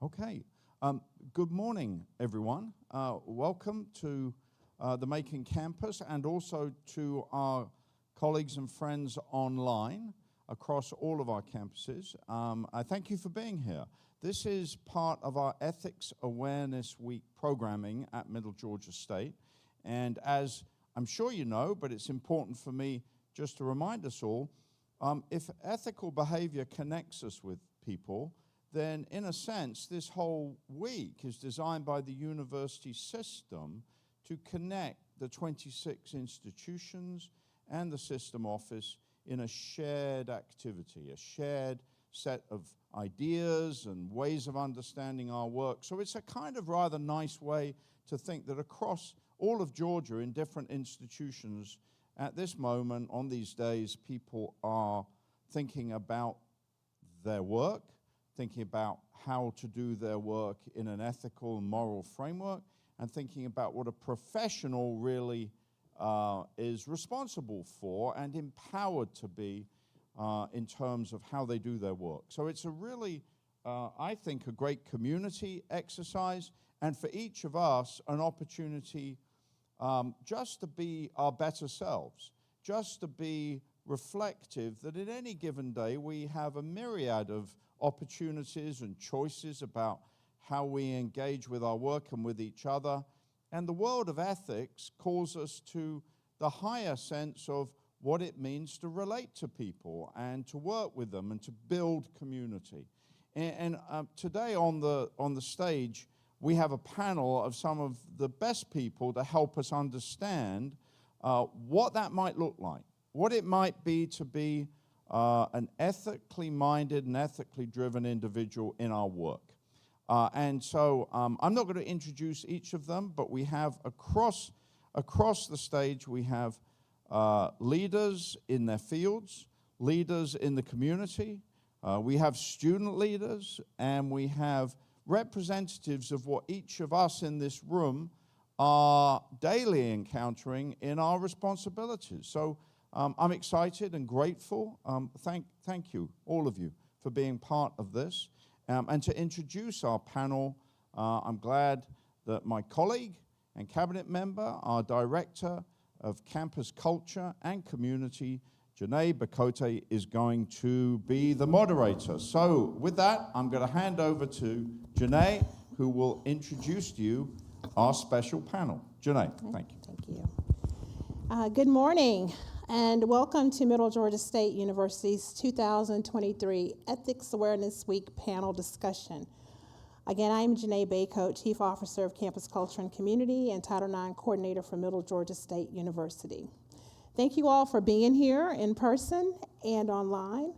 Okay. Good morning, everyone. Welcome to the Macon campus and also to our colleagues and friends online across all of our campuses. I thank you for being here. This is part of our Ethics Awareness Week programming at Middle Georgia State. And as I'm sure you know, but it's important for me just to remind us all, if ethical behavior connects us with people, then in a sense, this whole week is designed by the university system to connect the 26 institutions and the system office in a shared activity, a shared set of ideas and ways of understanding our work. So it's a kind of rather nice way to think that across all of Georgia in different institutions at this moment, on these days, people are thinking about their work, thinking about how to do their work in an ethical and moral framework, and thinking about what a professional really is responsible for and empowered to be in terms of how they do their work. So it's a really, I think, a great community exercise, and for each of us, an opportunity just to be our better selves, just to be reflective that in any given day we have a myriad of opportunities and choices about how we engage with our work and with each other. And the world of ethics calls us to the higher sense of what it means to relate to people and to work with them and to build community. And today on the stage, we have a panel of some of the best people to help us understand what that might look like, what it might be to be an ethically minded and ethically driven individual in our work. And so I'm not going to introduce each of them, but we have across the stage, we have leaders in their fields, leaders in the community, we have student leaders, and we have representatives of what each of us in this room are daily encountering in our responsibilities. So I'm excited and grateful. Thank you, all of you, for being part of this. And to introduce our panel, I'm glad that my colleague and cabinet member, our director of campus culture and community, Janae Bacote, is going to be the moderator. So with that, I'm going to hand over to Janae, who will introduce to you our special panel. Janae, thank you. Thank you. Good morning, and welcome to Middle Georgia State University's 2023 Ethics Awareness Week panel discussion. Again, I'm Janae Bacote, Chief Officer of Campus Culture and Community and Title IX Coordinator for Middle Georgia State University. Thank you all for being here in person and online.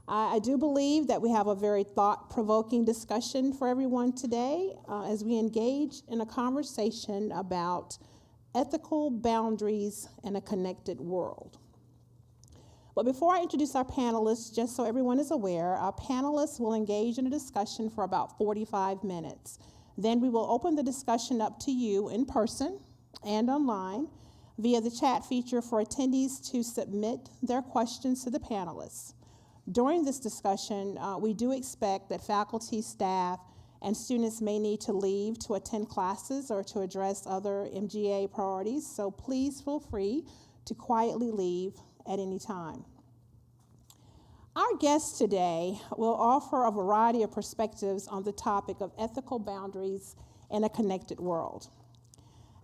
I do believe that we have a very thought-provoking discussion for everyone today as we engage in a conversation about ethical boundaries in a connected world. But before I introduce our panelists, just so everyone is aware, our panelists will engage in a discussion for about 45 minutes. Then we will open the discussion up to you in person and online via the chat feature for attendees to submit their questions to the panelists. During this discussion, we do expect that faculty, staff, and students may need to leave to attend classes or to address other MGA priorities, so please feel free to quietly leave at any time. Our guest today will offer a variety of perspectives on the topic of ethical boundaries in a connected world.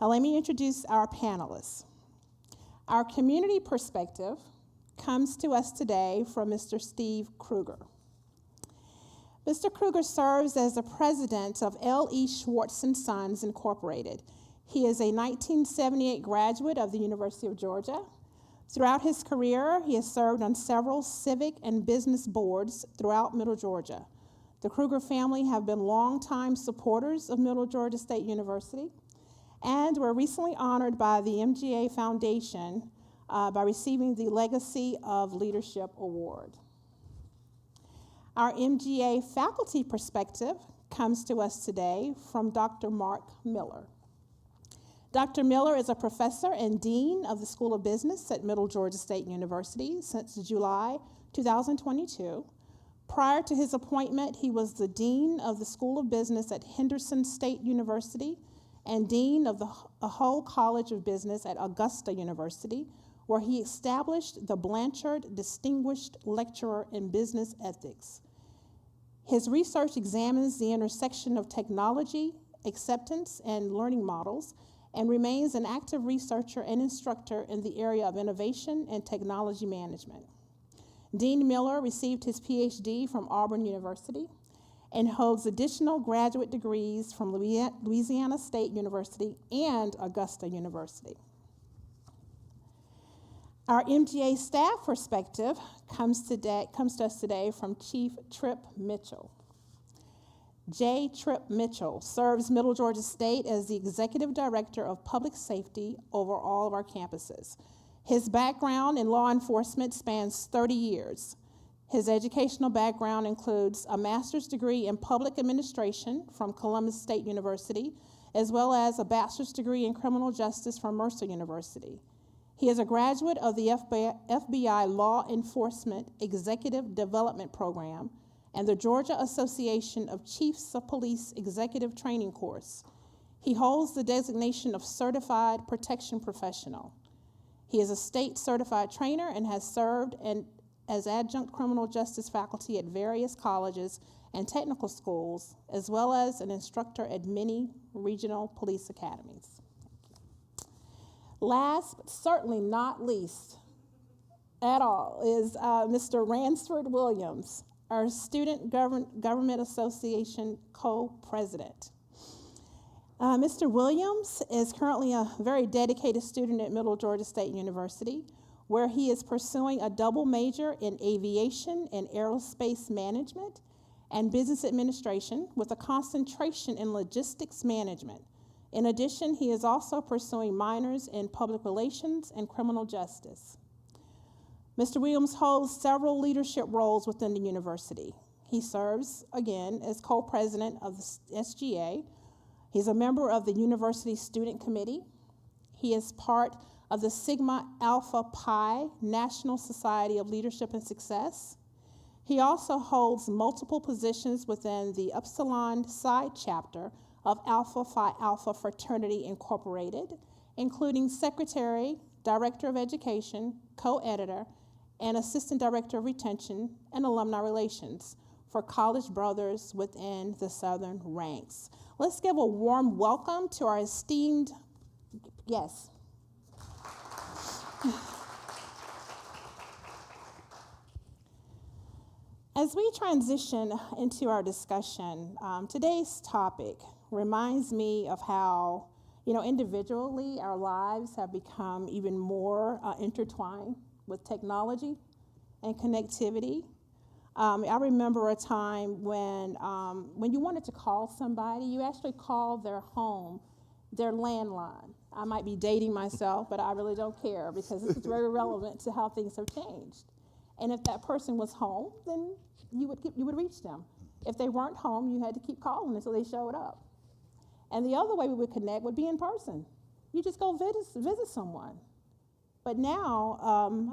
Now, let me introduce our panelists. Our community perspective comes to us today from Mr. Steve Kruger. Mr. Kruger serves as the president of L.E. Schwartz & Sons, Incorporated. He is a 1978 graduate of the University of Georgia. Throughout his career, he has served on several civic and business boards throughout Middle Georgia. The Kruger family have been longtime supporters of Middle Georgia State University and were recently honored by the MGA Foundation by receiving the Legacy of Leadership Award. Our MGA faculty perspective comes to us today from Dr. Mark Miller. Dr. Miller is a professor and dean of the School of Business at Middle Georgia State University since July 2022. Prior to his appointment, he was the Dean of the School of Business at Henderson State University and Dean of the Hull College of Business at Augusta University, where he established the Blanchard Distinguished Lecturer in Business Ethics. His research examines the intersection of technology, acceptance, and learning models, and remains an active researcher and instructor in the area of innovation and technology management. Dean Miller received his PhD from Auburn University and holds additional graduate degrees from Louisiana State University and Augusta University. Our MGA staff perspective comes to us today from Chief Trip Mitchell. J. Trip Mitchell serves Middle Georgia State as the Executive Director of Public Safety over all of our campuses. His background in law enforcement spans 30 years. His educational background includes a master's degree in public administration from Columbus State University, as well as a bachelor's degree in criminal justice from Mercer University. He is a graduate of the FBI Law Enforcement Executive Development Program and the Georgia Association of Chiefs of Police Executive Training Course. He holds the designation of Certified Protection Professional. He is a state certified trainer and has served as adjunct criminal justice faculty at various colleges and technical schools, as well as an instructor at many regional police academies. Last, but certainly not least at all, is Mr. Ransford Williams, our Student Government Association co-president. Mr. Williams is currently a very dedicated student at Middle Georgia State University, where he is pursuing a double major in aviation and aerospace management and business administration with a concentration in logistics management. In addition, he is also pursuing minors in public relations and criminal justice. Mr. Williams holds several leadership roles within the university. He serves, again, as co-president of the SGA. He's a member of the University Student Committee. He is part of the Sigma Alpha Pi National Society of Leadership and Success. He also holds multiple positions within the Upsilon Psi chapter of Alpha Phi Alpha Fraternity Incorporated, including Secretary, Director of Education, Co-Editor, and Assistant Director of Retention and Alumni Relations for College Brothers within the Southern ranks. Let's give a warm welcome to our esteemed guests. As we transition into our discussion, today's topic reminds me of how, individually our lives have become even more intertwined with technology and connectivity. I remember a time when you wanted to call somebody, you actually called their home, their landline. I might be dating myself, but I really don't care because this is very relevant to how things have changed. And if that person was home, then you would reach them. If they weren't home, you had to keep calling until they showed up. And the other way we would connect would be in person. You just go visit someone. But now,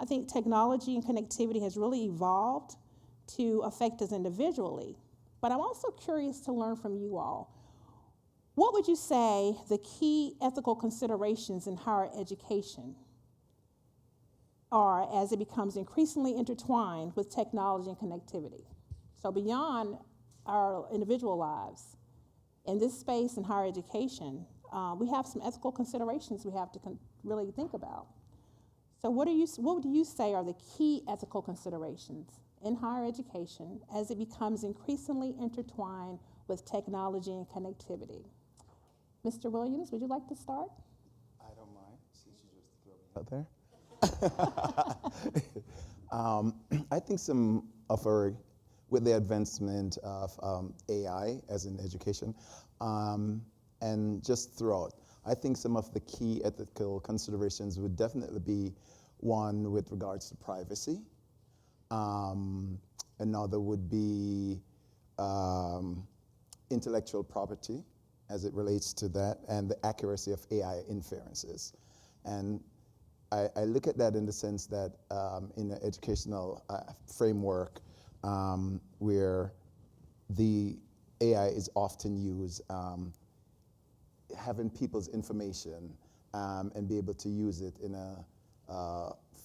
I think technology and connectivity has really evolved to affect us individually. But I'm also curious to learn from you all. What would you say the key ethical considerations in higher education are as it becomes increasingly intertwined with technology and connectivity? So beyond our individual lives, in this space in higher education, we have some ethical considerations we have to really think about. So what would you say are the key ethical considerations in higher education as it becomes increasingly intertwined with technology and connectivity? Mr. Williams, would you like to start? I don't mind, since you just threw me out there. I think some of with the advancement of AI as in education, and just throughout, I think some of the key ethical considerations would definitely be one with regards to privacy. Another would be intellectual property as it relates to that, and the accuracy of AI inferences. And I look at that in the sense that in an educational framework, where the AI is often used, having people's information and be able to use it in a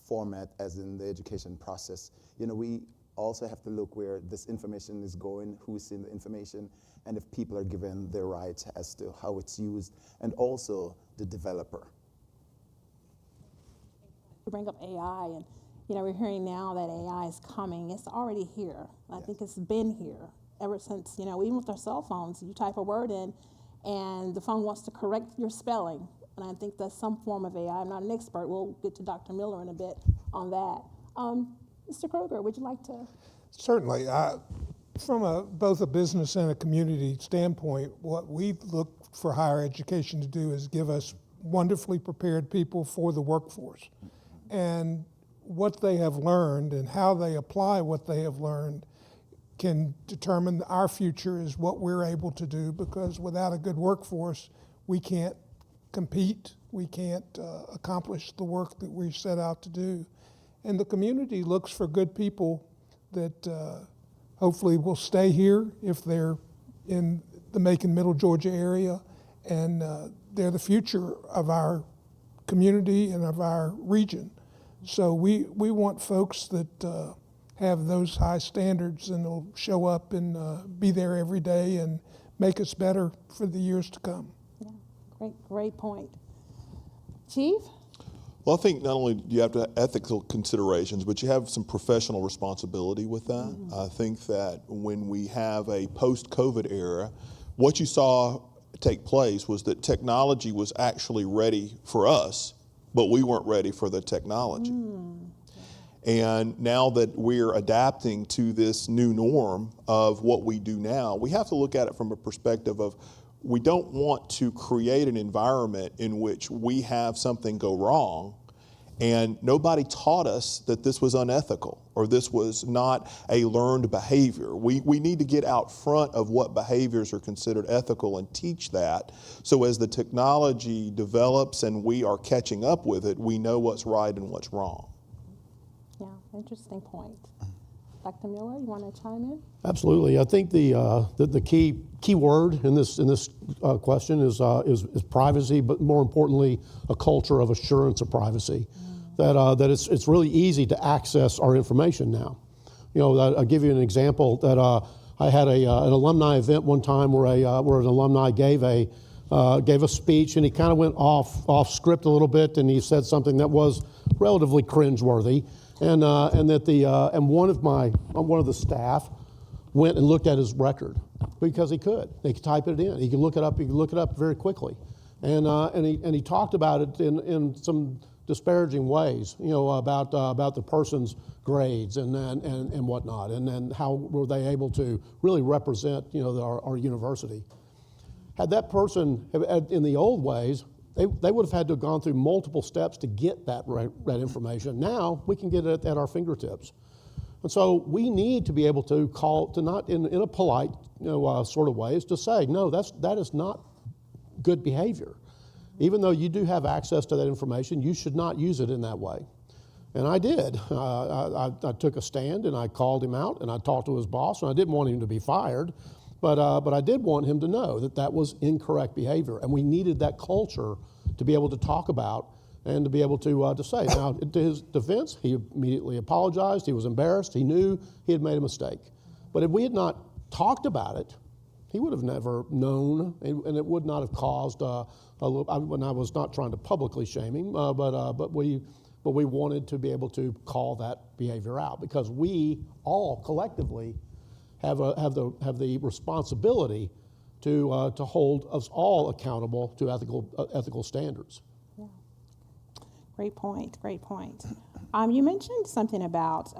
format as in the education process. You know, we also have to look where this information is going, who's seeing the information, and if people are given their rights as to how it's used, and also the developer. You bring up AI, and we're hearing now that AI is coming. It's already here. I think it's been here ever since, even with our cell phones, you type a word in and the phone wants to correct your spelling. And I think that's some form of AI. I'm not an expert. We'll get to Dr. Miller in a bit on that. Mr. Kroger, would you like to? Certainly. From both a business and a community standpoint, what we look for higher education to do is give us wonderfully prepared people for the workforce. And what they have learned and how they apply what they have learned can determine our future is what we're able to do, because without a good workforce, we can't compete, we can't accomplish the work that we set out to do. And the community looks for good people that hopefully will stay here if they're in the Macon Middle Georgia area, and they're the future of our community and of our region. So we want folks that have those high standards and will show up and be there every day and make us better for the years to come. Yeah, great point. Chief? Well, I think not only do you have to have ethical considerations, but you have some professional responsibility with that. Mm-hmm. I think that when we have a post-COVID era, what you saw take place was that technology was actually ready for us, but we weren't ready for the technology. And now that we're adapting to this new norm of what we do now, we have to look at it from a perspective of, we don't want to create an environment in which we have something go wrong and nobody taught us that this was unethical or this was not a learned behavior. We need to get out front of what behaviors are considered ethical and teach that. So as the technology develops and we are catching up with it, we know what's right and what's wrong. Yeah, interesting point. Dr. Miller, you want to chime in? Absolutely. I think the key word in this question is privacy, but more importantly, a culture of assurance of privacy. That it's really easy to access our information now. I'll give you an example. That I had an alumni event one time where an alumni gave a speech, and he kind of went off script a little bit, and he said something that was relatively cringeworthy. And one of the staff went and looked at his record because he could. They could type it in. He could look it up. He could look it up very quickly. And he talked about it in some disparaging ways, about the person's grades and whatnot, and then how were they able to really represent our university. Had that person in the old ways, they would have had to have gone through multiple steps to get that information. Now we can get it at our fingertips. And so we need to be able to call, to not in a polite sort of ways, to say, no, that is not good behavior. Even though you do have access to that information, you should not use it in that way. And I did. I took a stand and I called him out and I talked to his boss, and I didn't want him to be fired. But I did want him to know that was incorrect behavior, and we needed that culture to be able to talk about and to be able to say. Now, to his defense, he immediately apologized. He was embarrassed. He knew he had made a mistake. But if we had not talked about it, he would have never known, and it would not have caused when I was not trying to publicly shame him, but we wanted to be able to call that behavior out, because we all collectively have the responsibility to hold us all accountable to ethical standards. Yeah. Great point. You mentioned something about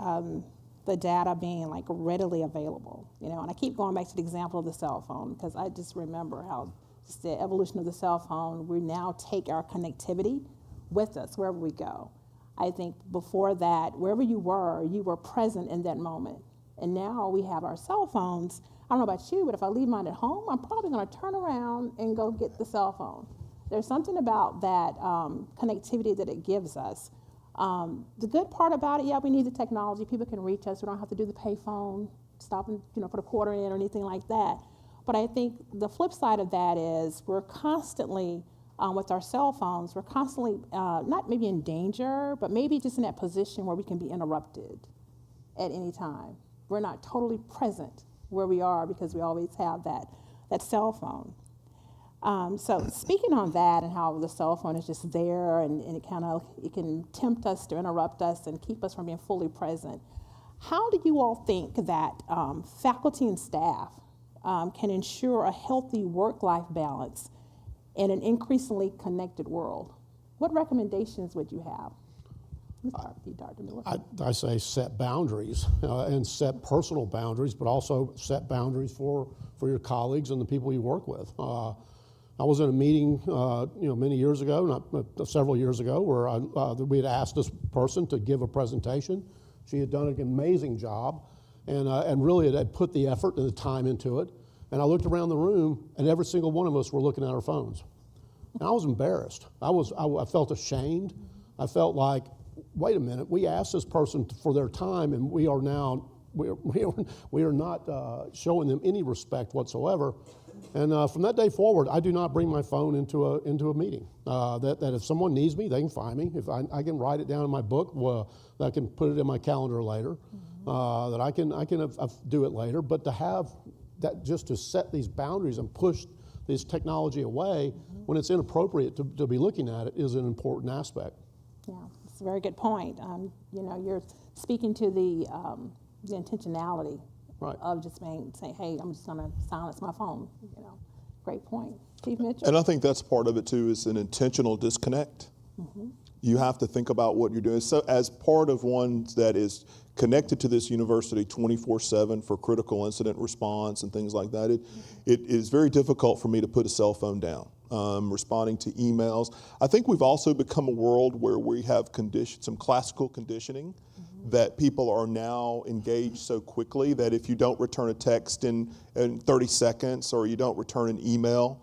the data being readily available, and I keep going back to the example of the cell phone, because I just remember how just the evolution of the cell phone, we now take our connectivity with us wherever we go. I think before that, wherever you were present in that moment. And now we have our cell phones. I don't know about you, but if I leave mine at home, I'm probably going to turn around and go get the cell phone. There's something about that connectivity that it gives us. The good part about it, yeah, we need the technology. People can reach us. We don't have to do the pay phone, stop and put a quarter in or anything like that. But I think the flip side of that is we're constantly, with our cell phones, we're constantly not maybe in danger, but maybe just in that position where we can be interrupted at any time. We're not totally present where we are because we always have that cell phone. So speaking on that and how the cell phone is just there and it can tempt us to interrupt us and keep us from being fully present, how do you all think that faculty and staff can ensure a healthy work-life balance in an increasingly connected world? What recommendations would you have? Let's start with you, Dr. Miller. I say set boundaries and set personal boundaries, but also set boundaries for your colleagues and the people you work with. I was in a meeting, many years ago, several years ago, where we had asked this person to give a presentation. She had done an amazing job, and really had put the effort and the time into it. And I looked around the room, and every single one of us were looking at our phones. And I was embarrassed. I felt ashamed. I felt like, wait a minute, we asked this person for their time, and we are now we are not showing them any respect whatsoever. And from that day forward, I do not bring my phone into a meeting. That if someone needs me, they can find me. If I can write it down in my book, that I can put it in my calendar later. That I can do it later. But to have that, just to set these boundaries and push this technology away when it's inappropriate to be looking at it is an important aspect. Yeah, it's a very good point. You're speaking to the intentionality. Right. Of just saying, hey, I'm just going to silence my phone. Great point. Chief Mitchell? And I think that's part of it too, is an intentional disconnect. You have to think about what you're doing. So as part of one that is connected to this university 24/7 for critical incident response and things like that, it is very difficult for me to put a cell phone down. Responding to emails. I think we've also become a world where we have some classical conditioning that people are now engaged so quickly that if you don't return a text in 30 seconds or you don't return an email,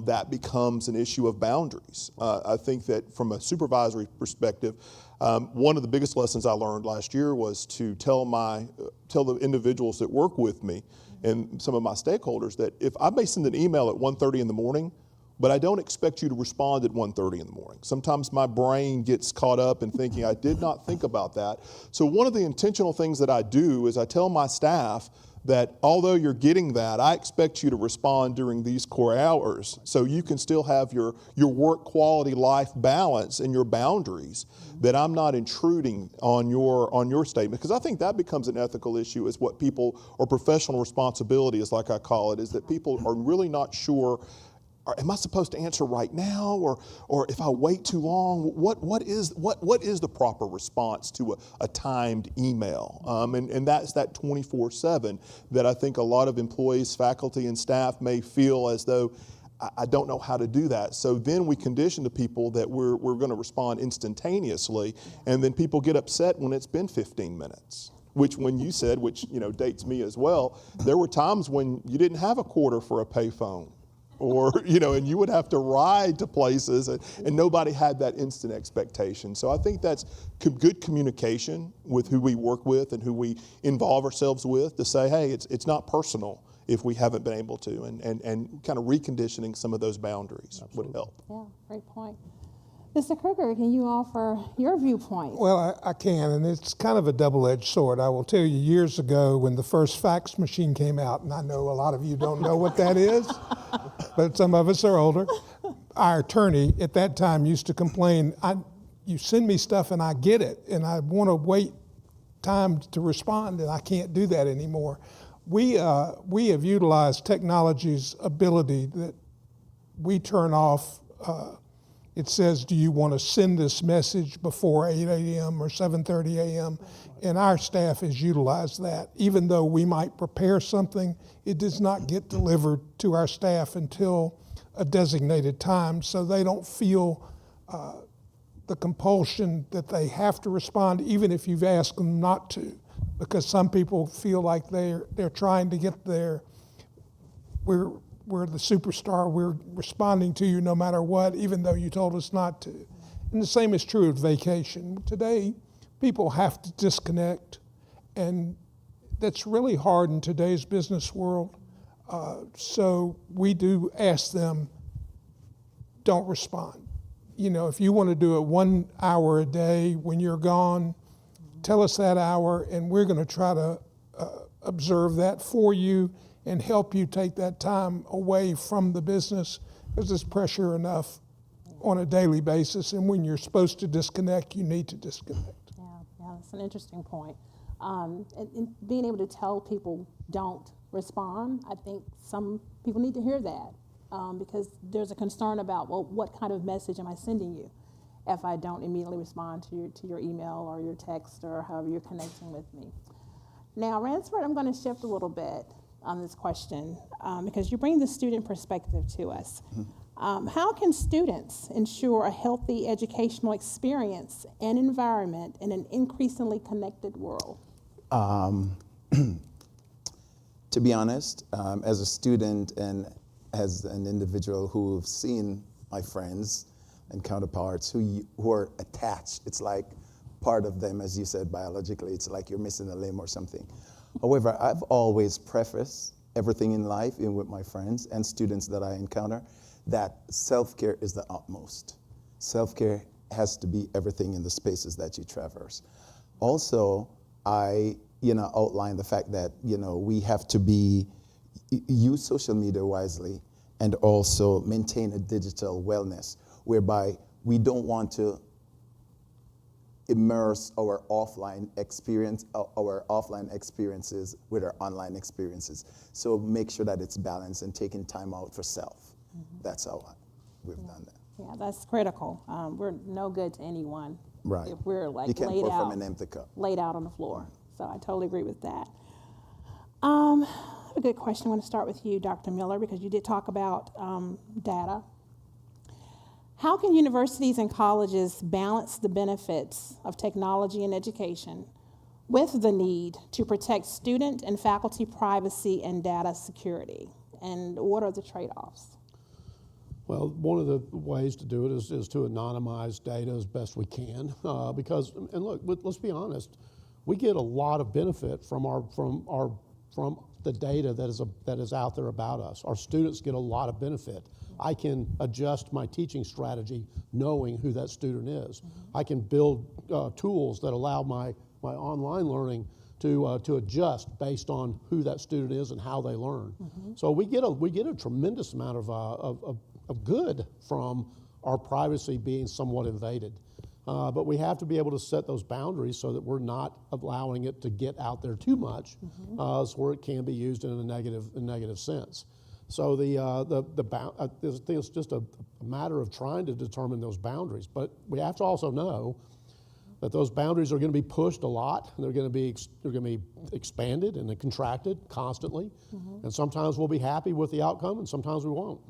that becomes an issue of boundaries. I think that from a supervisory perspective, one of the biggest lessons I learned last year was to tell the individuals that work with me and some of my stakeholders that if I may send an email at 1:30 in the morning, but I don't expect you to respond at 1:30 in the morning. Sometimes my brain gets caught up in thinking, I did not think about that. So one of the intentional things that I do is I tell my staff that although you're getting that, I expect you to respond during these core hours so you can still have your work quality life balance and your boundaries, that I'm not intruding on your statement. Because I think that becomes an ethical issue, is what people, or professional responsibility is like I call it, is that people are really not sure, am I supposed to answer right now, or if I wait too long, what is the proper response to a timed email? And that's that 24/7 that I think a lot of employees, faculty, and staff may feel as though I don't know how to do that. So then we condition the people that we're going to respond instantaneously, and then people get upset when it's been 15 minutes. Which, when you said, which dates me as well, there were times when you didn't have a quarter for a payphone. Or, and you would have to ride to places, and nobody had that instant expectation. So I think that's good communication with who we work with and who we involve ourselves with, to say, hey, it's not personal if we haven't been able to, and kind of reconditioning some of those boundaries would help. Yeah, great point. Mr. Kruger, can you offer your viewpoint? Well, I can, and it's kind of a double-edged sword. I will tell you, years ago when the first fax machine came out, and I know a lot of you don't know what that is, but some of us are older, our attorney at that time used to complain, you send me stuff and I get it, and I want to wait time to respond, and I can't do that anymore. We have utilized technology's ability that we turn off. It says, do you want to send this message before 8 a.m. or 7:30 a.m.? And our staff has utilized that. Even though we might prepare something, it does not get delivered to our staff until a designated time, so they don't feel the compulsion that they have to respond, even if you've asked them not to, because some people feel like they're trying to get there. We're the superstar, we're responding to you no matter what, even though you told us not to. And the same is true of vacation. Today, people have to disconnect, and that's really hard in today's business world. So we do ask them, don't respond. You know, if you want to do it 1 hour a day when you're gone, tell us that hour, and we're going to try to observe that for you and help you take that time away from the business, because there's pressure enough on a daily basis, and when you're supposed to disconnect, you need to disconnect. Yeah, that's an interesting point. And being able to tell people don't respond, I think some people need to hear that, because there's a concern about, well, what kind of message am I sending you if I don't immediately respond to your email or your text or however you're connecting with me. Now, Ransford, I'm going to shift a little bit on this question because you bring the student perspective to us. How can students ensure a healthy educational experience and environment in an increasingly connected world? To be honest, as a student and as an individual who've seen my friends and counterparts who are attached, it's like part of them, as you said, biologically, it's like you're missing a limb or something. However, I've always prefaced everything in life, even with my friends and students that I encounter, that self-care is the utmost. Self-care has to be everything in the spaces that you traverse. Also, I outline the fact that we have to use social media wisely and also maintain a digital wellness, whereby we don't want to immerse our offline experiences with our online experiences. So make sure that it's balanced and taking time out for self. That's how we've done that. Yeah, that's critical. We're no good to anyone Right. if we're like You can't laid pour out, from an empty cup. laid out on the floor. So I totally agree with that. I have a good question. I want to start with you, Dr. Miller, because you did talk about data. How can universities and colleges balance the benefits of technology and education with the need to protect student and faculty privacy and data security? And what are the trade-offs? Well, one of the ways to do it is to anonymize data as best we can, because, and look, let's be honest, we get a lot of benefit from the data that is out there about us. Our students get a lot of benefit. I can adjust my teaching strategy knowing who that student is. I can build tools that allow my online learning to adjust based on who that student is and how they learn. So we get a tremendous amount of good from our privacy being somewhat invaded. But we have to be able to set those boundaries so that we're not allowing it to get out there too much, where it can be used in a negative sense. So it's just a matter of trying to determine those boundaries. But we have to also know that those boundaries are going to be pushed a lot, and they're going to be expanded and contracted constantly. And sometimes we'll be happy with the outcome, and sometimes we won't.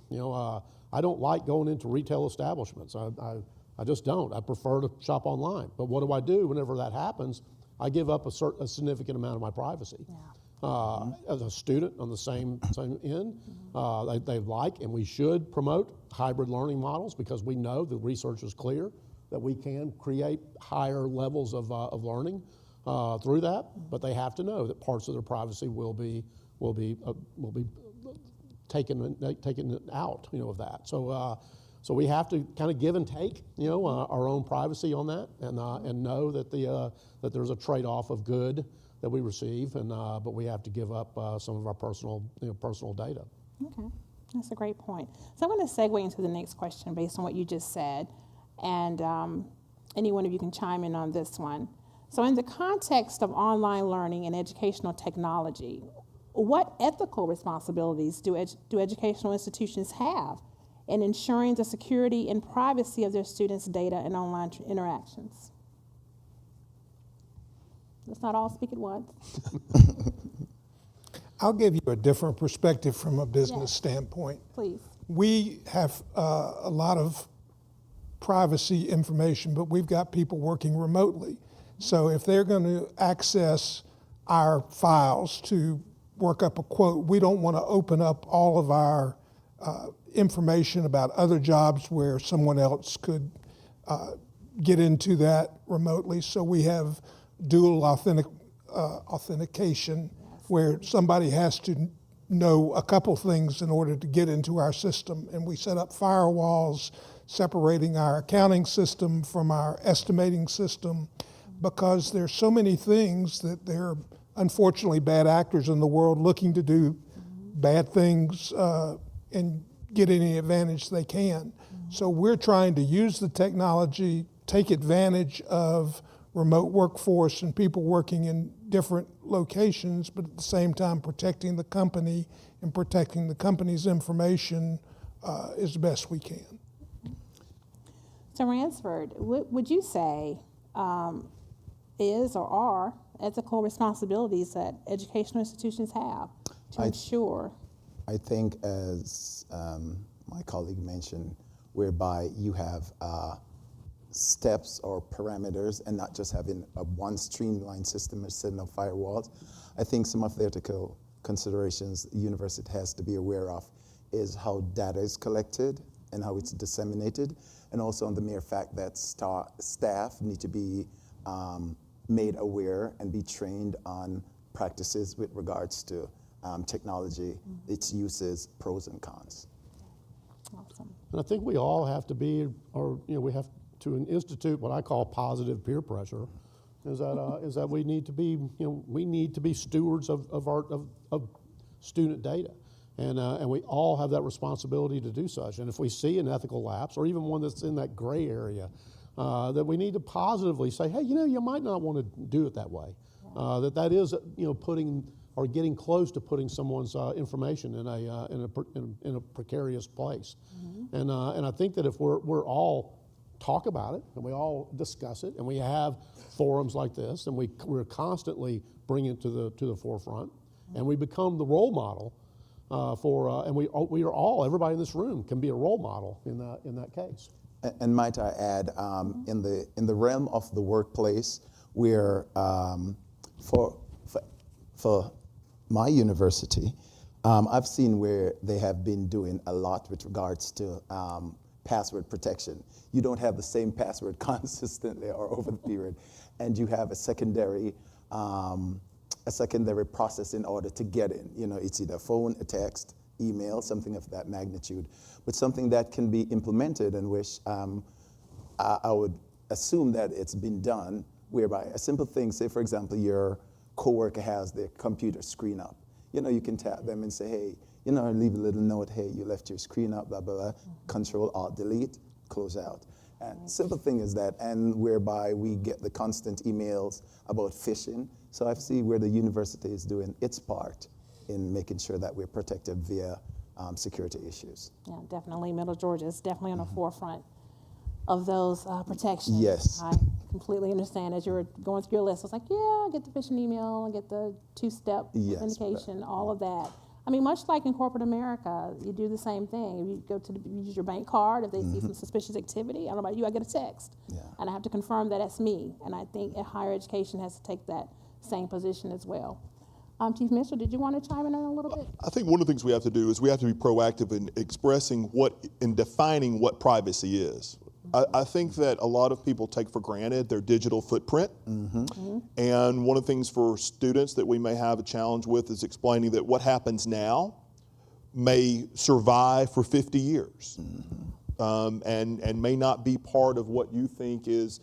I don't like going into retail establishments. I just don't. I prefer to shop online. But what do I do whenever that happens? I give up a significant amount of my privacy. As a student on the same end, they like, and we should promote hybrid learning models, because we know the research is clear that we can create higher levels of learning through that. But they have to know that parts of their privacy will be taken out, of that. So we have to kind of give and take, our own privacy on that, and know that that there's a trade-off of good that we receive, but we have to give up some of our personal data. Okay, that's a great point. So I'm going to segue into the next question based on what you just said, and any one of you can chime in on this one. So in the context of online learning and educational technology, what ethical responsibilities do educational institutions have in ensuring the security and privacy of their students' data and online interactions? Let's not all speak at once. I'll give you a different perspective from a business Yes. standpoint. Please. We have a lot of privacy information, but we've got people working remotely. So if they're going to access our files to work up a quote, we don't want to open up all of our information about other jobs where someone else could get into that remotely. So we have dual authentication, where somebody has to know a couple things in order to get into our system. And we set up firewalls separating our accounting system from our estimating system, because there's so many things that there are unfortunately bad actors in the world looking to do bad things and get any advantage they can. So we're trying to use the technology, take advantage of remote workforce and people working in different locations, but at the same time protecting the company and protecting the company's information as best we can. So Ransford, what would you say is or are ethical responsibilities that educational institutions have to ensure? I think, as my colleague mentioned, whereby you have steps or parameters and not just having a one streamlined system or setting up firewalls. I think some of the ethical considerations the university has to be aware of is how data is collected and how it's disseminated, and also on the mere fact that staff need to be made aware and be trained on practices with regards to technology, its uses, pros and cons. Awesome. And I think we all have to be, or we have to institute what I call positive peer pressure. Is that we need to be, we need to be stewards of student data, and we all have that responsibility to do such. And if we see an ethical lapse, or even one that's in that gray area, that we need to positively say, hey, you might not want to do it that way. That is, putting or getting close to putting someone's information in a precarious place. And I think that if we're all talk about it and we all discuss it and we have forums like this and we're constantly bringing it to the forefront and we become the role model and we are all, everybody in this room can be a role model in that case. And might I add, in the realm of the workplace, where for my university, I've seen where they have been doing a lot with regards to password protection. You don't have the same password consistently or over the period, and you have a secondary process in order to get in. It's either phone, a text, email, something of that magnitude, but something that can be implemented and which I would assume that it's been done, whereby a simple thing, say for example, your coworker has their computer screen up. You can tap them and say, hey, leave a little note, hey, you left your screen up, blah, blah, blah, Control, Alt, Delete, close out. And simple thing is that, and whereby we get the constant emails about phishing. So I see where the university is doing its part in making sure that we're protected via security issues. Yeah, definitely. Middle Georgia is definitely on the forefront of those protections. Yes. I completely understand. As you were going through your list, I was like, yeah, I get the phishing email, I get the two-step authentication, all of that. I mean, much like in corporate America, you do the same thing. If you use your bank card, if they see some suspicious activity, I don't know about you, I get a text. Yeah. And I have to confirm that it's me. And I think higher education has to take that same position as well. Chief Mitchell, did you want to chime in on a little bit? I think one of the things we have to do is we have to be proactive in expressing in defining what privacy is. I think that a lot of people take for granted their digital footprint. And one of the things for students that we may have a challenge with is explaining that what happens now may survive for 50 years and may not be part of what you think is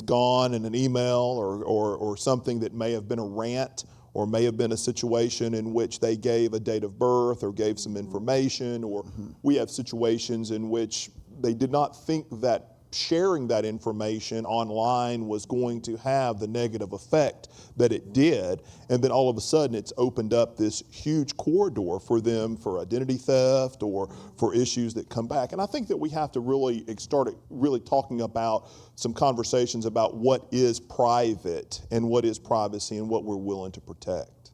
gone in an email or something that may have been a rant or may have been a situation in which they gave a date of birth or gave some information, or we have situations in which they did not think that sharing that information online was going to have the negative effect that it did, and then all of a sudden it's opened up this huge corridor for them for identity theft or for issues that come back. And I think that we have to really start really talking about some conversations about what is private and what is privacy and what we're willing to protect.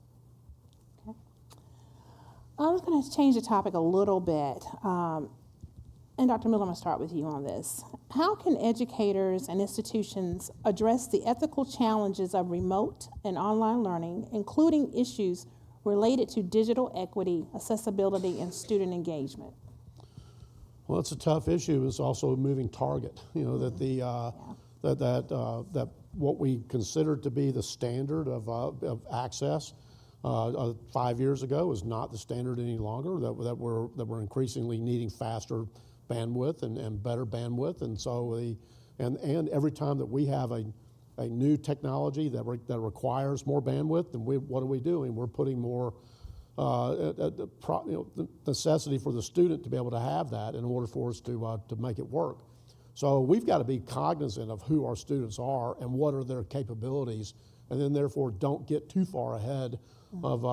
Okay. I was going to change the topic a little bit. And Dr. Miller, I'm going to start with you on this. How can educators and institutions address the ethical challenges of remote and online learning, including issues related to digital equity, accessibility, and student engagement? Well, it's a tough issue. It's also a moving target. That that what we considered to be the standard of access 5 years ago is not the standard any longer. That we're increasingly needing faster bandwidth and better bandwidth, and so and every time that we have a new technology that requires more bandwidth, then what are we doing? We're putting more the necessity for the student to be able to have that in order for us to make it work. So we've got to be cognizant of who our students are and what are their capabilities, and then therefore don't get too far ahead of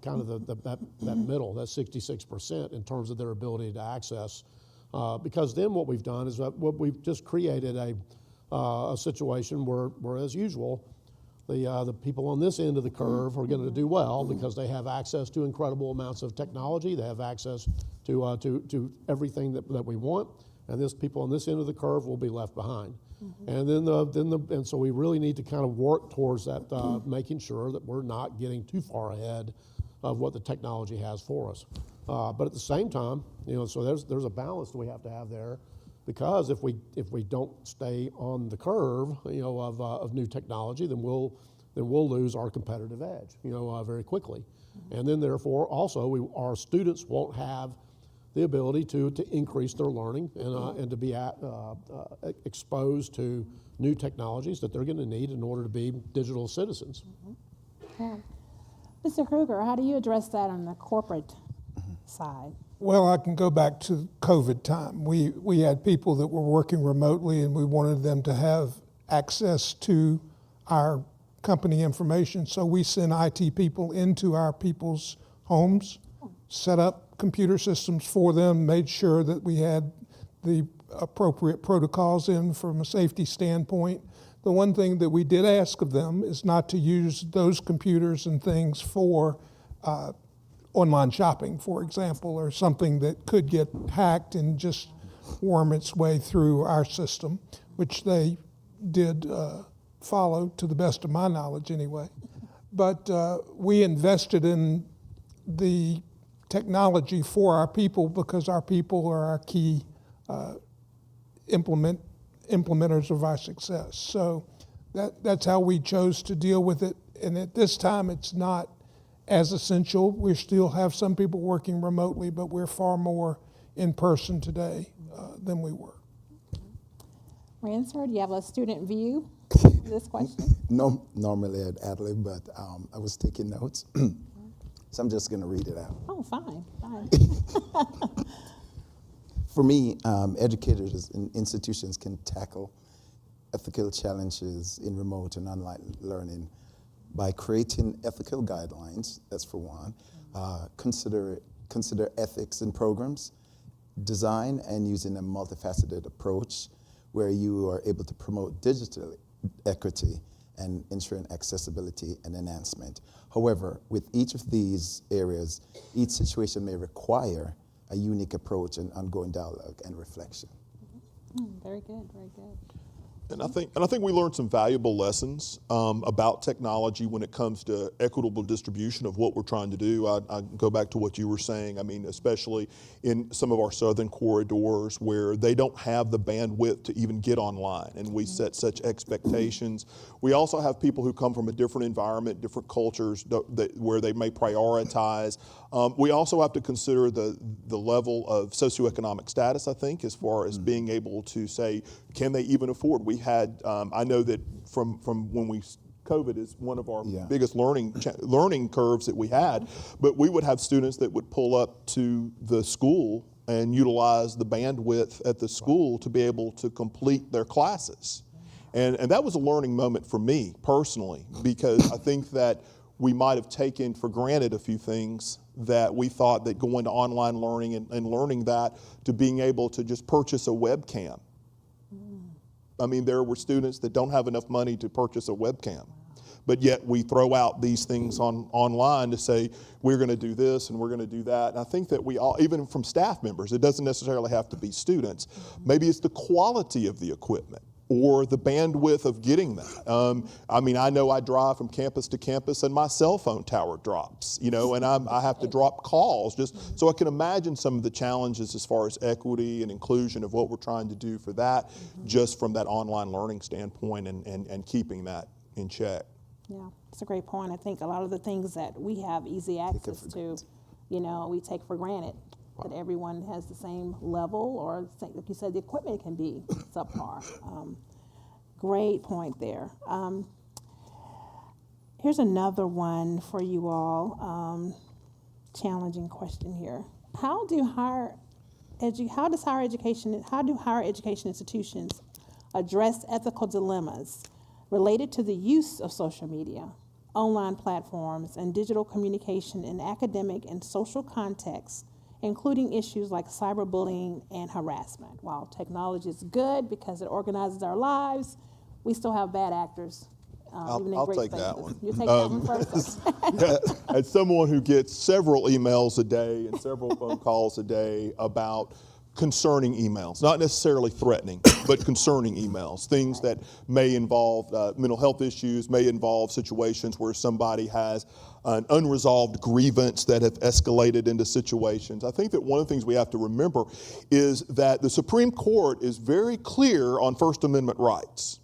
kind of that middle, that 66% in terms of their ability to access. Because then what we've done is that we've just created a situation where as usual, the people on this end of the curve are going to do well because they have access to incredible amounts of technology. They have access to everything that we want, and this people on this end of the curve will be left behind. And then so we really need to kind of work towards that, making sure that we're not getting too far ahead of what the technology has for us. But at the same time, so there's a balance that we have to have there, because if we don't stay on the curve, of new technology, then we'll lose our competitive edge, very quickly. And then therefore also our students won't have the ability to increase their learning and to be exposed to new technologies that they're going to need in order to be digital citizens. Yeah. Mr. Kruger, how do you address that on the corporate side? Well, I can go back to COVID time. We had people that were working remotely, and we wanted them to have access to our company information. So we sent IT people into our people's homes, set up computer systems for them, made sure that we had the appropriate protocols in from a safety standpoint. The one thing that we did ask of them is not to use those computers and things for online shopping, for example, or something that could get hacked and just worm its way through our system, which they did follow, to the best of my knowledge anyway. But we invested in the technology for our people because our people are our key implementers of our success. So that's how we chose to deal with it. And at this time, it's not as essential. We still have some people working remotely, but we're far more in person today than we were. Ransford, do you have a student view of this question? No, normally I'd ad-lib, but I was taking notes. So I'm just going to read it out. Oh, fine. For me, educators and institutions can tackle ethical challenges in remote and online learning by creating ethical guidelines, that's for one, consider ethics in programs, design and using a multifaceted approach where you are able to promote digital equity and ensuring accessibility and enhancement. However, with each of these areas, each situation may require a unique approach and ongoing dialogue and reflection. Very good, very good. And I think we learned some valuable lessons about technology when it comes to equitable distribution of what we're trying to do. I go back to what you were saying. I mean, especially in some of our southern corridors where they don't have the bandwidth to even get online, and we set such expectations. We also have people who come from a different environment, different cultures where they may prioritize. We also have to consider the level of socioeconomic status, I think, as far as being able to say, can they even afford? We had, I know that from when COVID is one of our biggest learning curves that we had, but we would have students that would pull up to the school and utilize the bandwidth at the school to be able to complete their classes. And that was a learning moment for me personally, because I think that we might have taken for granted a few things that we thought that going to online learning and learning that to being able to just purchase a webcam. I mean, there were students that don't have enough money to purchase a webcam, but yet we throw out these things online to say, we're going to do this and we're going to do that. And I think that we all, even from staff members, it doesn't necessarily have to be students. Maybe it's the quality of the equipment, or the bandwidth of getting that. I mean, I know I drive from campus to campus and my cell phone tower drops, you know, and I have to drop calls just so I can imagine some of the challenges as far as equity and inclusion of what we're trying to do for that, just from that online learning standpoint and keeping that in check. Yeah, it's a great point. I think a lot of the things that we have easy access to, you know, we take for granted. That everyone has the same level, or like you said, the equipment can be subpar. Great point there. Here's another one for you all. Challenging question here. How do higher education institutions address ethical dilemmas related to the use of social media, online platforms, and digital communication in academic and social contexts, including issues like cyberbullying and harassment? While technology is good because it organizes our lives, we still have bad actors. Even in I'll great take spaces. that one. You take that one first? As someone who gets several emails a day and several phone calls a day about concerning emails, not necessarily threatening, but concerning emails, things that may involve mental health issues, may involve situations where somebody has an unresolved grievance that have escalated into situations. I think that one of the things we have to remember is that the Supreme Court is very clear on First Amendment rights.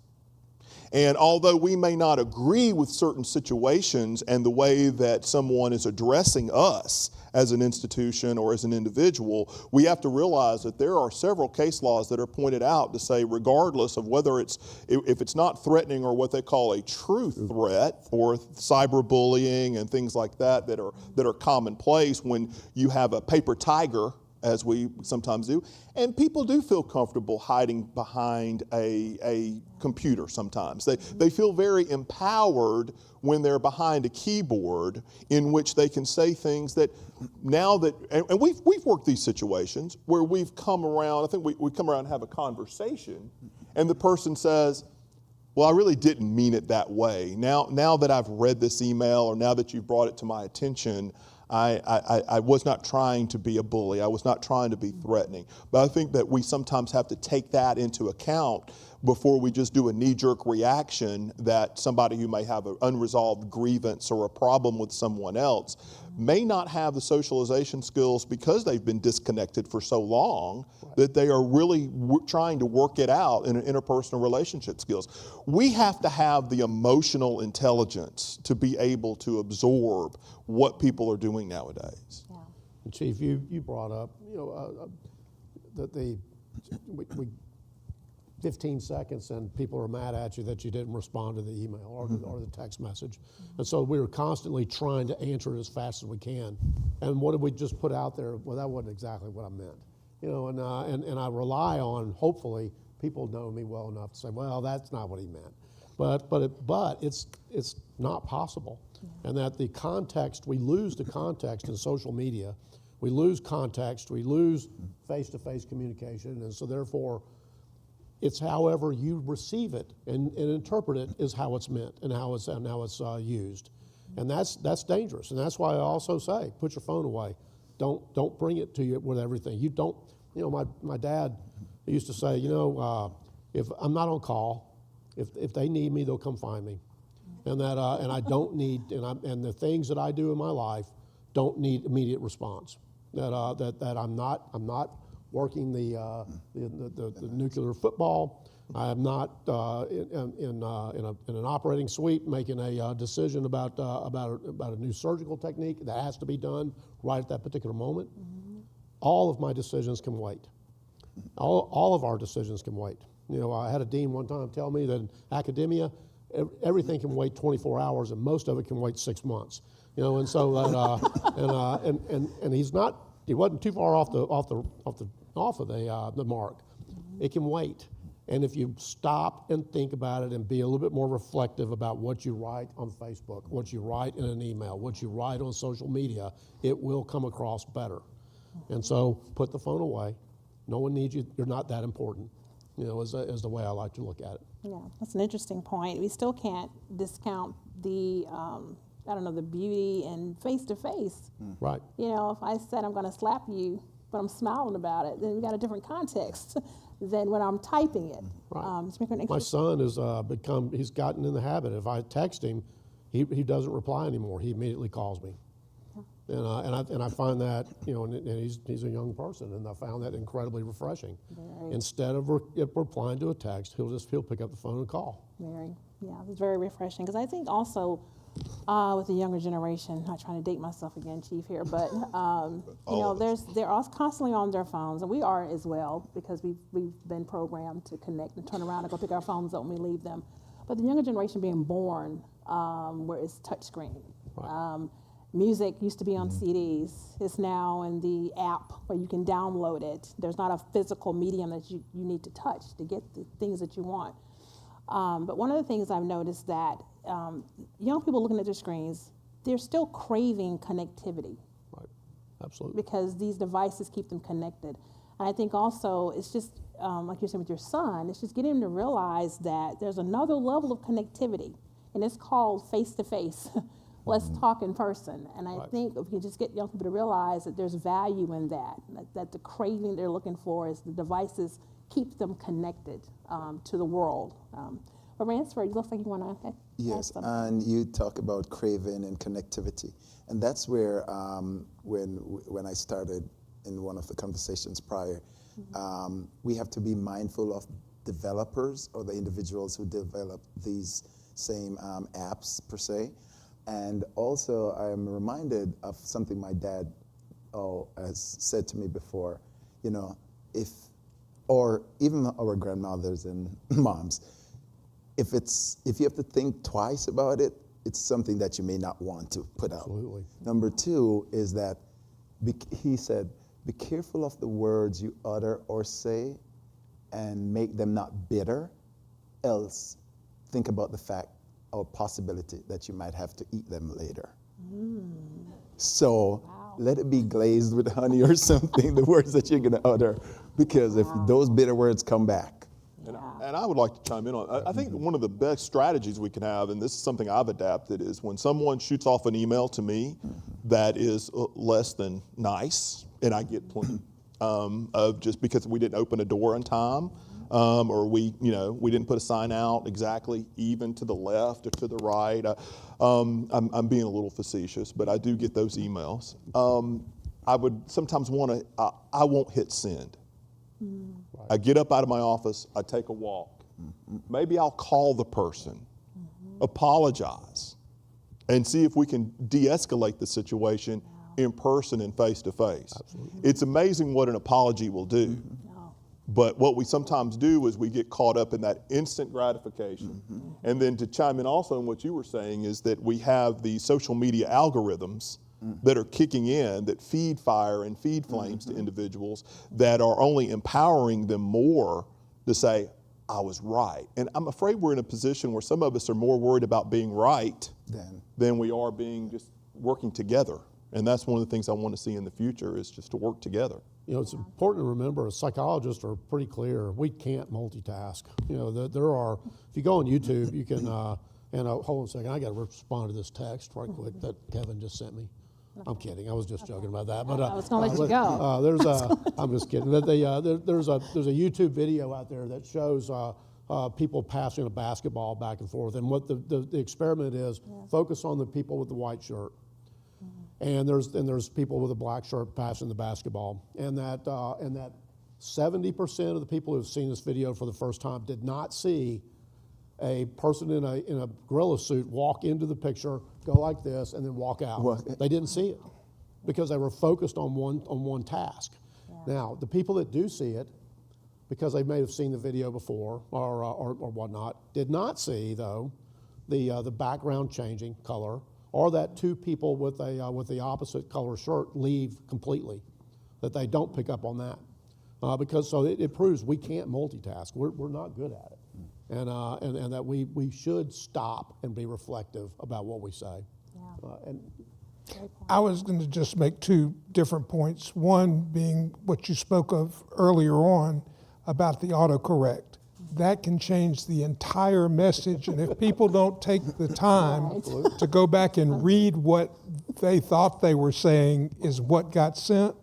And although we may not agree with certain situations and the way that someone is addressing us as an institution or as an individual, we have to realize that there are several case laws that are pointed out to say, regardless of whether if it's not threatening or what they call a true threat, or cyberbullying and things like that that are commonplace when you have a paper tiger, as we sometimes do, and people do feel comfortable hiding behind a computer sometimes. They feel very empowered when they're behind a keyboard in which they can say things that now that, and we've worked these situations where we've come around, I think we come around and have a conversation, and the person says, well, I really didn't mean it that way. Now that I've read this email, or now that you've brought it to my attention, I was not trying to be a bully. I was not trying to be threatening. But I think that we sometimes have to take that into account before we just do a knee-jerk reaction that somebody who may have an unresolved grievance or a problem with someone else may not have the socialization skills because they've been disconnected for so long that they are really trying to work it out in an interpersonal relationship skills. We have to have the emotional intelligence to be able to absorb what people are doing nowadays. Yeah. And Chief, you brought up, that we 15 seconds and people are mad at you that you didn't respond to the email or the text message. And so we were constantly trying to answer it as fast as we can. And what did we just put out there? Well, that wasn't exactly what I meant. And I rely on, hopefully, people know me well enough to say, well, that's not what he meant. But it's not possible. And that the context, we lose the context in social media. We lose context, we lose face-to-face communication, and so therefore, it's however you receive it and interpret it is how it's meant and how it's used, and that's dangerous. And that's why I also say, put your phone away. Don't bring it to you with everything. You don't. My dad used to say, if I'm not on call, if they need me, they'll come find me, and that and I don't need and the things that I do in my life don't need immediate response. That I'm not working the nuclear football. I am not in an operating suite making a decision about a new surgical technique that has to be done right at that particular moment. All of my decisions can wait. All of our decisions can wait. I had a dean one time tell me that in academia, everything can wait 24 hours, and most of it can wait 6 months. And so that he wasn't too far off of the mark. It can wait. And if you stop and think about it and be a little bit more reflective about what you write on Facebook, what you write in an email, what you write on social media, it will come across better. And so put the phone away. No one needs you. You're not that important, is the way I like to look at it. Yeah, that's an interesting point. We still can't discount the, the beauty and face-to-face. Right. If I said I'm going to slap you, but I'm smiling about it, then we got a different context than when I'm typing it. Right. It's making an My extra- son has he's gotten in the habit. If I text him, he doesn't reply anymore. He immediately calls me. And I find that, and he's a young person, and I found that incredibly refreshing. Instead of replying to a text, he'll pick up the phone and call. It's very refreshing, because I think also with the younger generation, not trying to date myself again, Chief, here, but they're all constantly on their phones, and we are as well, because we've been programmed to connect and turn around and go pick our phones up when we leave them. But the younger generation being born where it's touchscreen. Right. Music used to be on CDs. It's now in the app where you can download it. There's not a physical medium that you need to touch to get the things that you want. But one of the things I've noticed that young people looking at their screens, they're still craving connectivity. Right. Absolutely. Because these devices keep them connected. And I think also it's just, like you said with your son, it's just getting him to realize that there's another level of connectivity, and it's called face-to-face. Let's talk in person. And I think if you just get young people to realize that there's value in that the craving they're looking for is the devices keep them connected to the world. But Ransford, you look like you want to add Yes, something. and you talk about craving and connectivity, and that's where when I started in one of the conversations prior, we have to be mindful of developers or the individuals who develop these same apps per se. And also, I'm reminded of something my dad has said to me before, or even our grandmothers and moms, if you have to think twice about it, it's something that you may not want to put out. Absolutely. Number two is that he said, be careful of the words you utter or say and make them not bitter, else think about the fact or possibility that you might have to eat them later. So let it be glazed with honey or something, the words that you're going to utter, because if those bitter words come back. And I would like to chime in on, I think one of the best strategies we can have, and this is something I've adapted, is when someone shoots off an email to me that is less than nice, and I get plenty of just because we didn't open a door in time, or we didn't put a sign out exactly even to the left or to the right. I'm being a little facetious, but I do get those emails. I would sometimes I won't hit send. I get up out of my office, I take a walk. Maybe I'll call the person, apologize, and see if we can de-escalate the situation in person and face-to-face. It's amazing what an apology will do. But what we sometimes do is we get caught up in that instant gratification. And then to chime in also on what you were saying is that we have the social media algorithms that are kicking in that feed fire and feed flames to individuals that are only empowering them more to say, I was right. And I'm afraid we're in a position where some of us are more worried about being right than we are being just working together. And that's one of the things I want to see in the future is just to work together. It's important to remember, psychologists are pretty clear, we can't multitask. There are, if you go on YouTube, you can, hold on a second, I got to respond to this text right quick that Kevin just sent me. I'm kidding, I was just joking about that. But I was going to let you go. I'm just kidding. There's a YouTube video out there that shows people passing a basketball back and forth. And what the experiment is, focus on the people with the white shirt. And there's people with a black shirt passing the basketball, and that 70% of the people who've seen this video for the first time did not see a person in a gorilla suit walk into the picture, go like this, and then walk out. They didn't see it because they were focused on one task. Now, the people that do see it, because they may have seen the video before or whatnot, did not see though the background changing color, or that two people with the opposite color shirt leave completely, that they don't pick up on that. Because it proves we can't multitask. We're not good at it. And that we should stop and be reflective about what we say. I was going to just make two different points. One being what you spoke of earlier on about the autocorrect. That can change the entire message, and if people don't take the time to go back and read what they thought they were saying is what got sent,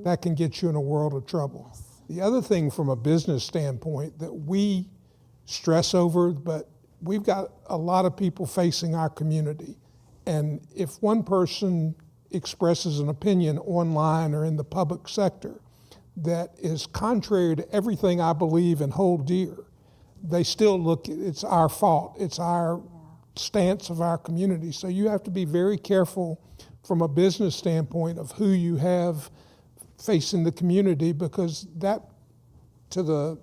that can get you in a world of trouble. The other thing from a business standpoint that we stress over, but we've got a lot of people facing our community. And if one person expresses an opinion online or in the public sector that is contrary to everything I believe and hold dear, they still look, it's our fault, it's our stance of our community. So you have to be very careful from a business standpoint of who you have facing the community, because that, to the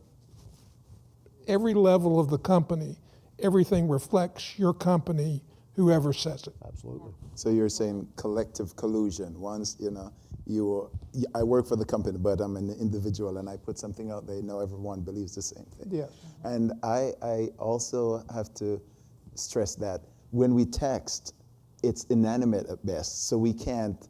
every level of the company, everything reflects your company, whoever says it. Absolutely. So you're saying collective collusion. Once, I work for the company, but I'm an individual and I put something out there, everyone believes the same thing. Yes. And I also have to stress that when we text, it's inanimate at best, so we can't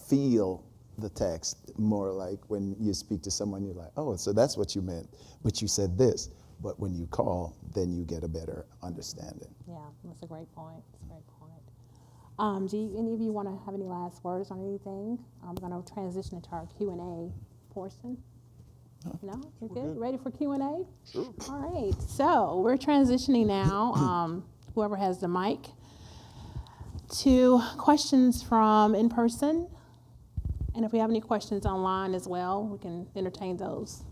feel the text. More like when you speak to someone, you're like, oh, so that's what you meant, but you said this. But when you call, then you get a better understanding. Yeah, that's a great point. That's a great point. Do any of you want to have any last words on anything? I'm going to transition into our Q&A portion. No? You're good? Ready for Q&A? Sure. All right. So we're transitioning now, whoever has the mic, to questions from in person. And if we have any questions online as well, we can entertain those.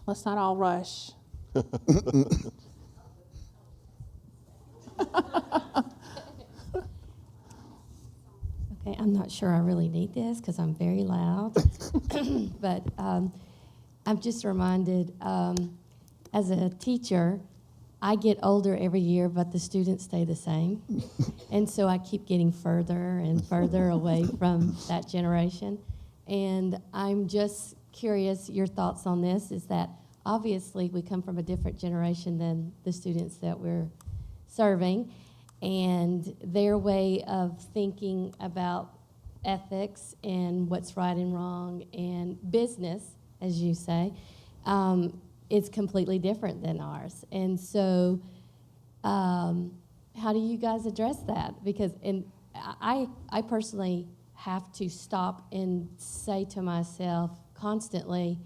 Let's not all rush. Okay, I'm not sure I really need this because I'm very loud. But I'm just reminded, as a teacher, I get older every year, but the students stay the same. And so I keep getting further and further away from that generation. And I'm just curious, your thoughts on this is that obviously we come from a different generation than the students that we're serving, and their way of thinking about ethics and what's right and wrong and business, as you say, is completely different than ours. And so how do you guys address that? Because I personally have to stop and say to myself constantly,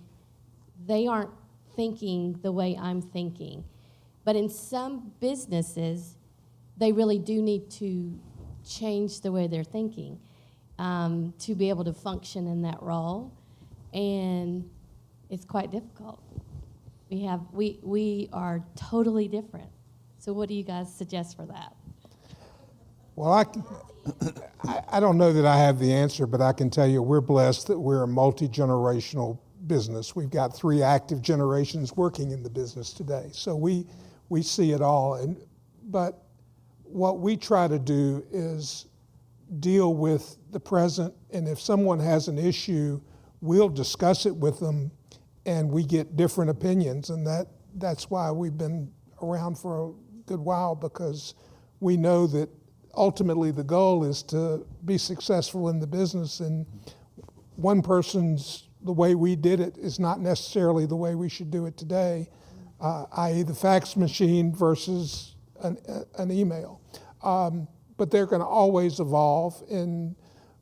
they aren't thinking the way I'm thinking. But in some businesses, they really do need to change the way they're thinking to be able to function in that role. And it's quite difficult. We are totally different. So what do you guys suggest for that? Well, I don't know that I have the answer, but I can tell you we're blessed that we're a multi-generational business. We've got 3 active generations working in the business today. So we see it all. But what we try to do is deal with the present, and if someone has an issue, we'll discuss it with them, and we get different opinions, and that's why we've been around for a good while, because we know that ultimately the goal is to be successful in the business, and one person's, the way we did it is not necessarily the way we should do it today, i.e. the fax machine versus an email. But they're going to always evolve,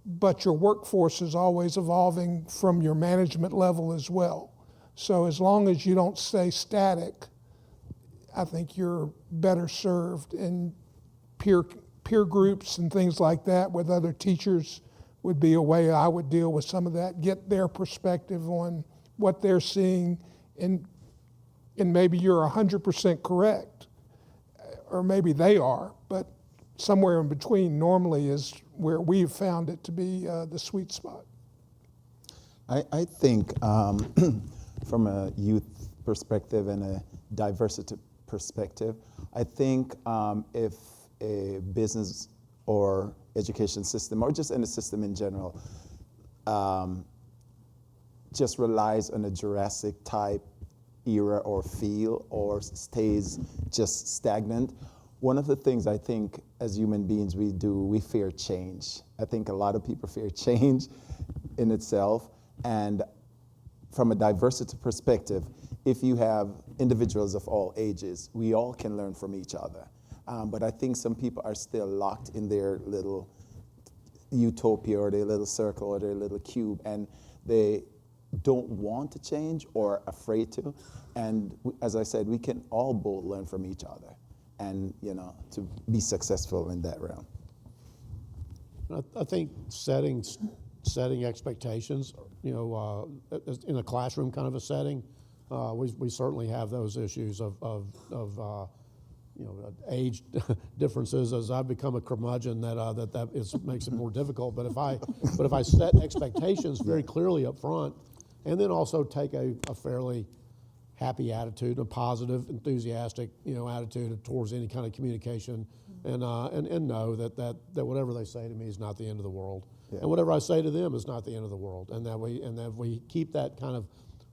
but your workforce is always evolving from your management level as well. So as long as you don't stay static, I think you're better served. In peer groups and things like that with other teachers would be a way I would deal with some of that, get their perspective on what they're seeing, and maybe you're 100% correct, or maybe they are, but somewhere in between normally is where we've found it to be the sweet spot. I think from a youth perspective and a diversity perspective, I think if a business or education system, or just any system in general, just relies on a Jurassic type era or feel, or stays just stagnant, one of the things I think as human beings we fear change. I think a lot of people fear change in itself, and from a diversity perspective, if you have individuals of all ages, we all can learn from each other. But I think some people are still locked in their little utopia or their little circle or their little cube, and they don't want to change or afraid to. And as I said, we can all both learn from each other and, to be successful in that realm. I think setting expectations, in a classroom kind of a setting, we certainly have those issues of age differences. As I've become a curmudgeon, makes it more difficult. But if I set expectations very clearly up front, and then also take a fairly happy attitude, a positive, enthusiastic, attitude towards any kind of communication, and know that whatever they say to me is not the end of the world, and whatever I say to them is not the end of the world, and that we keep that kind of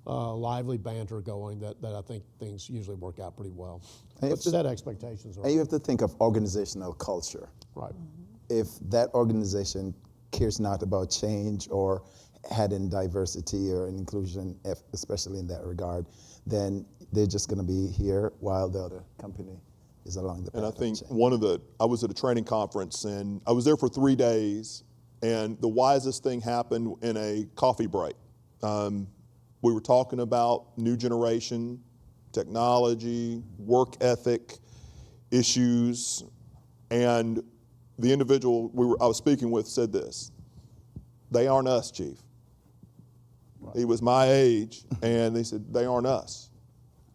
lively banter going, that I think things usually work out pretty well. But set expectations. And you have to think of organizational culture. Right. If that organization cares not about change or adding diversity or inclusion, especially in that regard, then they're just going to be here while the other company is along the path. And I think of change. I was at a training conference, and I was there for 3 days, and the wisest thing happened in a coffee break. We were talking about new generation, technology, work ethic issues, and the individual I was speaking with said this: "They aren't us, Chief." He was my age, and they said, "They aren't us."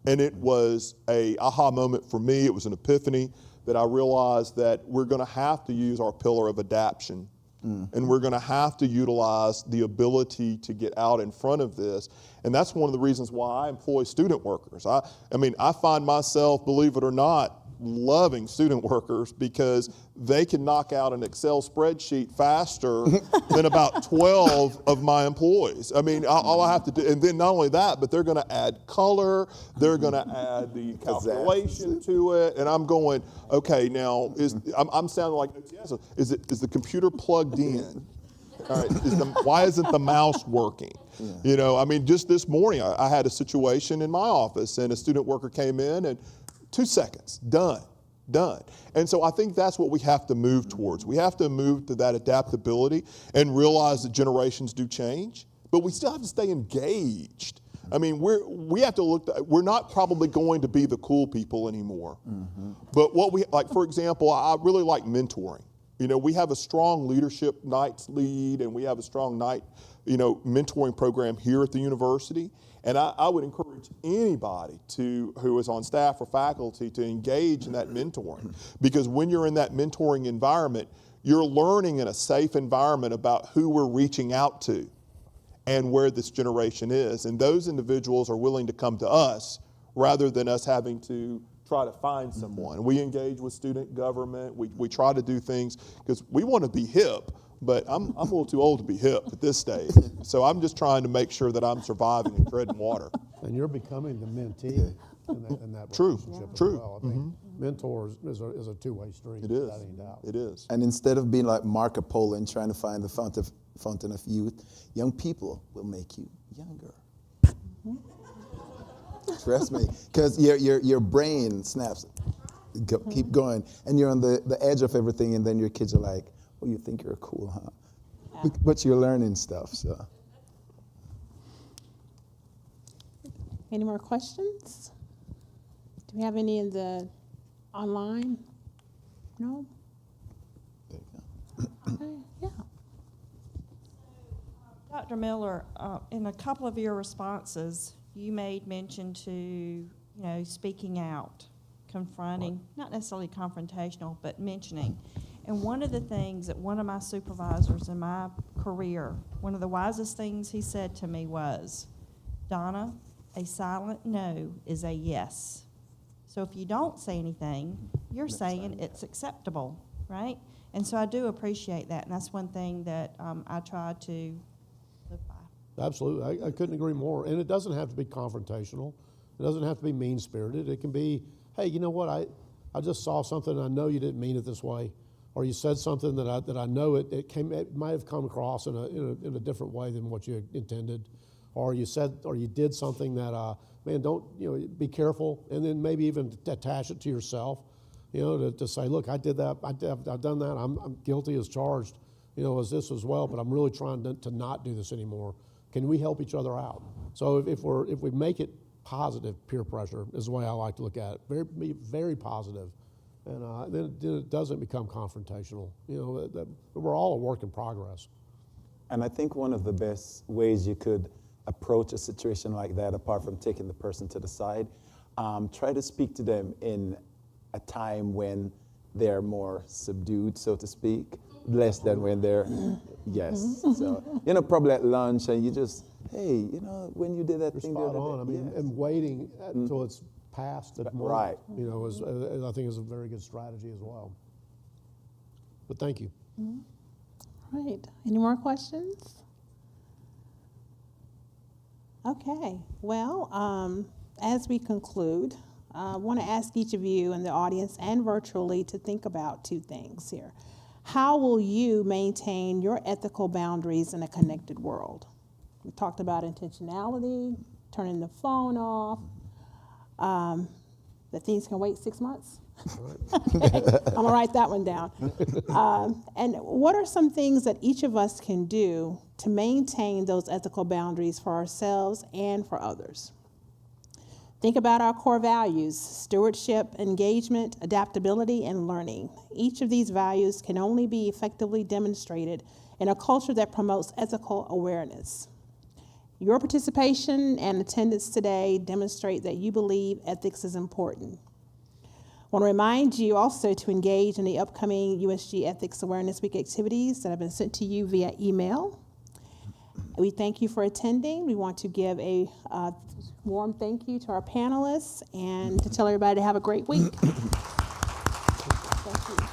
And it was a aha moment for me. It was an epiphany that I realized that we're going to have to use our pillar of adaption, and we're going to have to utilize the ability to get out in front of this. And that's one of the reasons why I employ student workers. I find myself, believe it or not, loving student workers because they can knock out an Excel spreadsheet faster than about 12 of my employees. All I have to do, and then not only that, but they're going to add color, they're going to add the calculation to it, and I'm going, okay, now I'm sounding like, yes, is the computer plugged in? All right, why isn't the mouse working? Just this morning, I had a situation in my office, and a student worker came in, and 2 seconds, done. And so I think that's what we have to move towards. We have to move to that adaptability and realize that generations do change, but we still have to stay engaged. We have to we're not probably going to be the cool people anymore. But for example, I really like mentoring. We have a strong leadership Knights lead, and we have a strong Knight, mentoring program here at the university. And I would encourage anybody who is on staff or faculty to engage in that mentoring. Because when you're in that mentoring environment, you're learning in a safe environment about who we're reaching out to and where this generation is. And those individuals are willing to come to us rather than us having to try to find someone. We engage with student government. We try to do things because we want to be hip. But I'm a little too old to be hip at this stage. So I'm just trying to make sure that I'm surviving and treading water. And you're becoming the mentee in that True. relationship as True. well. I think mentors is a two-way street. It is. Without any doubt. It is. And instead of being like Marco Polo and trying to find the fountain of youth, young people will make you younger. Trust me, because your brain snaps. Keep going, and you're on the edge of everything, and then your kids are like, "Oh, you think you're cool, huh?" But you're learning stuff. So, Any more questions? Do we have any in the online? No? there you go. Okay, yeah. Dr. Miller, in a couple of your responses, you made mention to, speaking out, confronting, not necessarily confrontational, but mentioning. And one of the things that one of my supervisors in my career, one of the wisest things he said to me was, "Donna, a silent no is a yes." So if you don't say anything, you're saying it's acceptable, right? And so I do appreciate that, and that's one thing that I try to live by. Absolutely. I couldn't agree more. And it doesn't have to be confrontational. It doesn't have to be mean-spirited. It can be, hey, you know what? I just saw something, and I know you didn't mean it this way. Or you said something that I know it might have come across in a different way than what you intended. Or you did something that, don't, be careful. And then maybe even attach it to yourself, to say, look, I did that. I've done that. I'm guilty as charged, as this as well, but I'm really trying to not do this anymore. Can we help each other out? So if we make it positive, peer pressure is the way I like to look at it. Be very positive, and then it doesn't become confrontational. You know, that we're all a work in progress. And I think one of the best ways you could approach a situation like that, apart from taking the person to the side, try to speak to them in a time when they're more subdued, so to speak, less than when they're, yes. So, you know, probably at lunch and you just, hey, you know, when you did that thing the Spot other on. I day. mean, Yes. and waiting until it's past that moment, Right. you know, I think is a very good strategy as well. But thank you. Right. Any more questions? Okay. Well, as we conclude, I want to ask each of you in the audience and virtually to think about two things here. How will you maintain your ethical boundaries in a connected world? We talked about intentionality, turning the phone off, that things can wait 6 months. Okay, I'm gonna write that one down. And what are some things that each of us can do to maintain those ethical boundaries for ourselves and for others? Think about our core values: stewardship, engagement, adaptability, and learning. Each of these values can only be effectively demonstrated in a culture that promotes ethical awareness. Your participation and attendance today demonstrate that you believe ethics is important. I want to remind you also to engage in the upcoming USG Ethics Awareness Week activities that have been sent to you via email. We thank you for attending. We want to give a warm thank you to our panelists and to tell everybody to have a great week. Thank you.